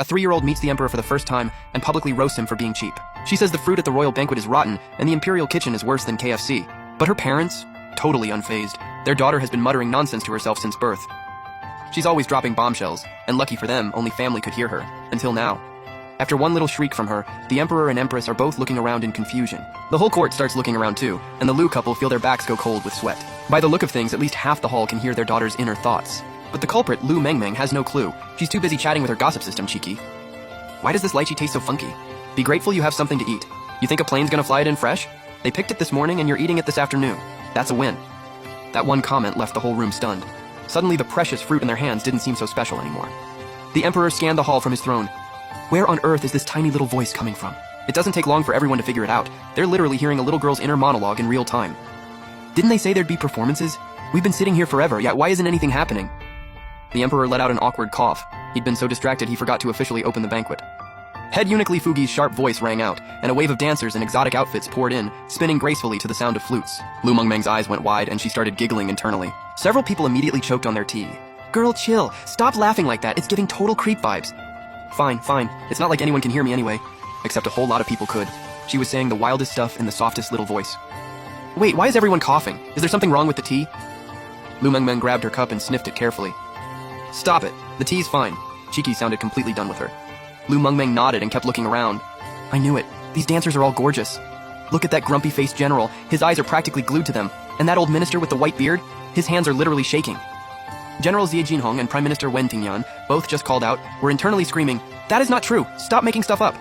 A 3-year-old meets the emperor for the first time and publicly roasts him for being cheap. She says the fruit at the royal banquet is rotten and the imperial kitchen is worse than KFC. But her parents? Totally unfazed. Their daughter has been muttering nonsense to herself since birth. She's always dropping bombshells, and lucky for them, only family could hear her. Until now. After one little shriek from her, the emperor and empress are both looking around in confusion. The whole court starts looking around too, and the Lu couple feel their backs go cold with sweat. By the look of things, at least half the hall can hear their daughter's inner thoughts. But the culprit, Lu Mengmeng, has no clue. She's too busy chatting with her gossip system, cheeky. Why does this lychee taste so funky? Be grateful you have something to eat. You think a plane's gonna fly it in fresh? They picked it this morning and you're eating it this afternoon. That's a win. That one comment left the whole room stunned. Suddenly the precious fruit in their hands didn't seem so special anymore. The emperor scanned the hall from his throne. Where on earth is this tiny little voice coming from? It doesn't take long for everyone to figure it out. They're literally hearing a little girl's inner monologue in real time. Didn't they say there'd be performances? We've been sitting here forever, yet why isn't anything happening? The emperor let out an awkward cough. He'd been so distracted he forgot to officially open the banquet. Head eunuch Li Fugi's sharp voice rang out, and a wave of dancers in exotic outfits poured in, spinning gracefully to the sound of flutes. Lu Mengmeng's eyes went wide and she started giggling internally. Several people immediately choked on their tea. Girl, chill. Stop laughing like that. It's giving total creep vibes. Fine. It's not like anyone can hear me anyway. Except a whole lot of people could. She was saying the wildest stuff in the softest little voice. Wait, why is everyone coughing? Is there something wrong with the tea? Lu Mengmeng grabbed her cup and sniffed it carefully. Stop it. The tea's fine. Cheeky sounded completely done with her. Lu Mengmeng nodded and kept looking around. I knew it. These dancers are all gorgeous. Look at that grumpy-faced general. His eyes are practically glued to them. And that old minister with the white beard? His hands are literally shaking. General Xie Jinhong and Prime Minister Wen Tingyan, both just called out, were internally screaming, "That is not true! Stop making stuff up!"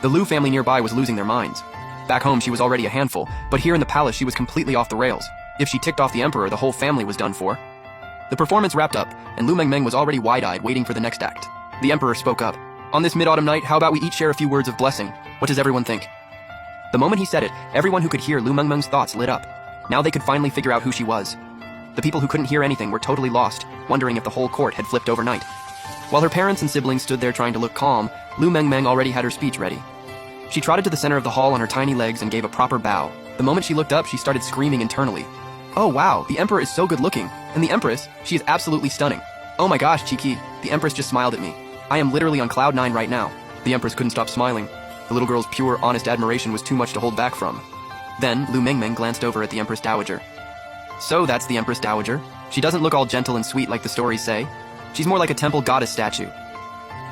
The Lu family nearby was losing their minds. Back home she was already a handful, but here in the palace she was completely off the rails. If she ticked off the emperor, the whole family was done for. The performance wrapped up, and Lu Mengmeng was already wide-eyed waiting for the next act. The emperor spoke up. On this mid-autumn night, how about we each share a few words of blessing? What does everyone think? The moment he said it, everyone who could hear Lu Mengmeng's thoughts lit up. Now they could finally figure out who she was. The people who couldn't hear anything were totally lost, wondering if the whole court had flipped overnight. While her parents and siblings stood there trying to look calm, Lu Mengmeng already had her speech ready. She trotted to the center of the hall on her tiny legs and gave a proper bow. The moment she looked up, she started screaming internally. Oh wow, the emperor is so good looking, and the empress, she is absolutely stunning. Oh my gosh, Cheeky, the empress just smiled at me. I am literally on cloud 9 right now. The empress couldn't stop smiling. The little girl's pure, honest admiration was too much to hold back from. Then, Lu Mengmeng glanced over at the Empress Dowager. So that's the Empress Dowager. She doesn't look all gentle and sweet like the stories say. She's more like a temple goddess statue.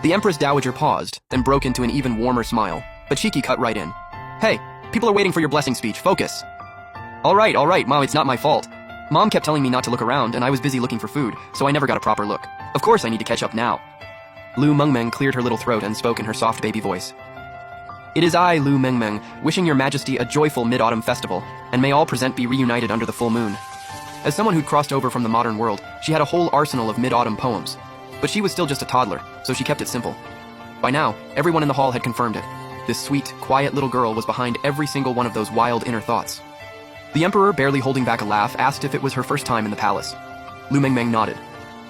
The Empress Dowager paused, then broke into an even warmer smile. But Cheeky cut right in. Hey, people are waiting for your blessing speech. Focus. All right, Mom, it's not my fault. Mom kept telling me not to look around, and I was busy looking for food, so I never got a proper look. Of course I need to catch up now. Lu Mengmeng cleared her little throat and spoke in her soft baby voice. It is I, Lu Mengmeng, wishing your majesty a joyful mid-autumn festival, and may all present be reunited under the full moon. As someone who'd crossed over from the modern world, she had a whole arsenal of mid-autumn poems. But she was still just a toddler, so she kept it simple. By now, everyone in the hall had confirmed it. This sweet, quiet little girl was behind every single one of those wild inner thoughts. The emperor, barely holding back a laugh, asked if it was her first time in the palace. Lu Mengmeng nodded.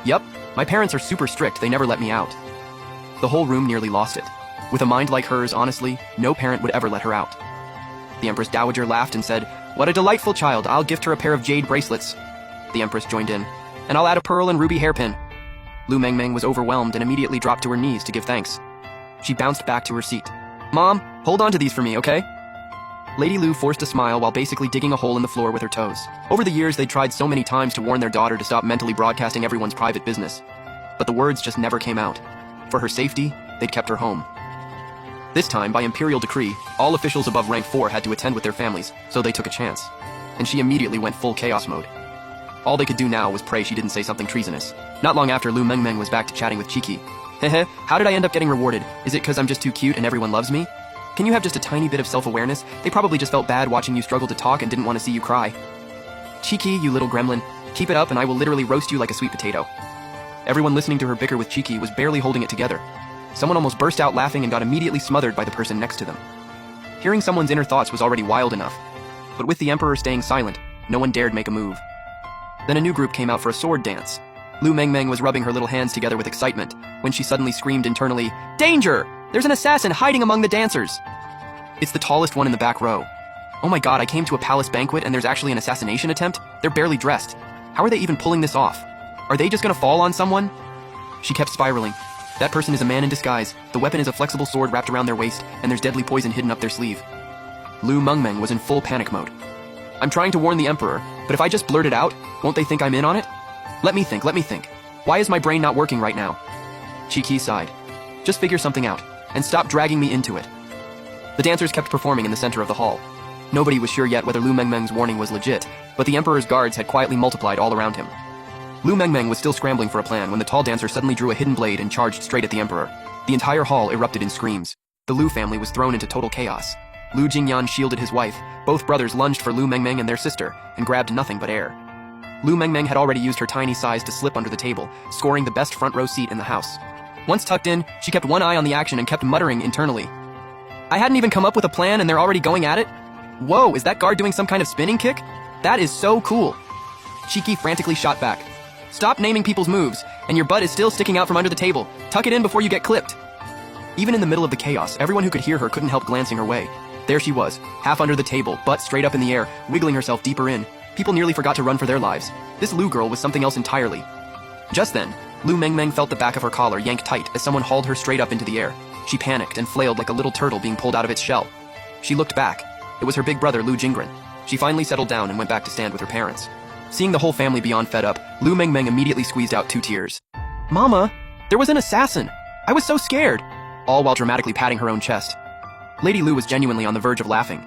Yup, my parents are super strict, they never let me out. The whole room nearly lost it. With a mind like hers, honestly, no parent would ever let her out. The Empress Dowager laughed and said, "What a delightful child, I'll gift her a pair of jade bracelets." The Empress joined in, "And I'll add a pearl and ruby hairpin." Lu Mengmeng was overwhelmed and immediately dropped to her knees to give thanks. She bounced back to her seat. "Mom, hold on to these for me, okay?" Lady Lu forced a smile while basically digging a hole in the floor with her toes. Over the years, they'd tried so many times to warn their daughter to stop mentally broadcasting everyone's private business. But the words just never came out. For her safety, they'd kept her home. This time, by imperial decree, all officials above rank 4 had to attend with their families, so they took a chance. And she immediately went full chaos mode. All they could do now was pray she didn't say something treasonous. Not long after, Lu Mengmeng was back to chatting with Cheeky. Hehe, how did I end up getting rewarded? Is it because I'm just too cute and everyone loves me? Can you have just a tiny bit of self-awareness? They probably just felt bad watching you struggle to talk and didn't want to see you cry. Cheeky, you little gremlin. Keep it up and I will literally roast you like a sweet potato. Everyone listening to her bicker with Cheeky was barely holding it together. Someone almost burst out laughing and got immediately smothered by the person next to them. Hearing someone's inner thoughts was already wild enough. But with the emperor staying silent, no one dared make a move. Then a new group came out for a sword dance. Lu Mengmeng was rubbing her little hands together with excitement when she suddenly screamed internally, "Danger! There's an assassin hiding among the dancers!" It's the tallest one in the back row. Oh my god, I came to a palace banquet and there's actually an assassination attempt? They're barely dressed. How are they even pulling this off? Are they just gonna fall on someone? She kept spiraling. That person is a man in disguise. The weapon is a flexible sword wrapped around their waist, and there's deadly poison hidden up their sleeve. Lu Mengmeng was in full panic mode. I'm trying to warn the Emperor, but if I just blurt it out, won't they think I'm in on it? Let me think. Why is my brain not working right now? Qi sighed. Just figure something out, and stop dragging me into it. The dancers kept performing in the center of the hall. Nobody was sure yet whether Lu Mengmeng's warning was legit, but the Emperor's guards had quietly multiplied all around him. Lu Mengmeng was still scrambling for a plan when the tall dancer suddenly drew a hidden blade and charged straight at the Emperor. The entire hall erupted in screams. The Lu family was thrown into total chaos. Lu Jingyan shielded his wife. Both brothers lunged for Lu Mengmeng and their sister, and grabbed nothing but air. Lu Mengmeng had already used her tiny size to slip under the table, scoring the best front row seat in the house. Once tucked in, she kept one eye on the action and kept muttering internally. I hadn't even come up with a plan and they're already going at it? Whoa, is that guard doing some kind of spinning kick? That is so cool. Qi frantically shot back. Stop naming people's moves, and your butt is still sticking out from under the table. Tuck it in before you get clipped. Even in the middle of the chaos, everyone who could hear her couldn't help glancing her way. There she was, half under the table, butt straight up in the air, wiggling herself deeper in. People nearly forgot to run for their lives. This Lu girl was something else entirely. Just then, Lu Mengmeng felt the back of her collar yank tight as someone hauled her straight up into the air. She panicked and flailed like a little turtle being pulled out of its shell. She looked back. It was her big brother, Lu Jingren. She finally settled down and went back to stand with her parents. Seeing the whole family beyond fed up, Lu Mengmeng immediately squeezed out 2 tears. Mama, there was an assassin. I was so scared. All while dramatically patting her own chest. Lady Lu was genuinely on the verge of laughing.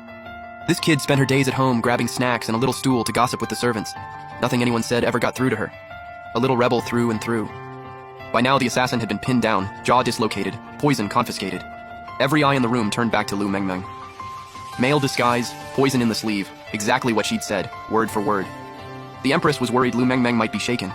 This kid spent her days at home grabbing snacks and a little stool to gossip with the servants. Nothing anyone said ever got through to her. A little rebel through and through. By now the assassin had been pinned down, jaw dislocated, poison confiscated. Every eye in the room turned back to Lu Mengmeng. Male disguise, poison in the sleeve, exactly what she'd said, word for word. The Empress was worried Lu Mengmeng might be shaken.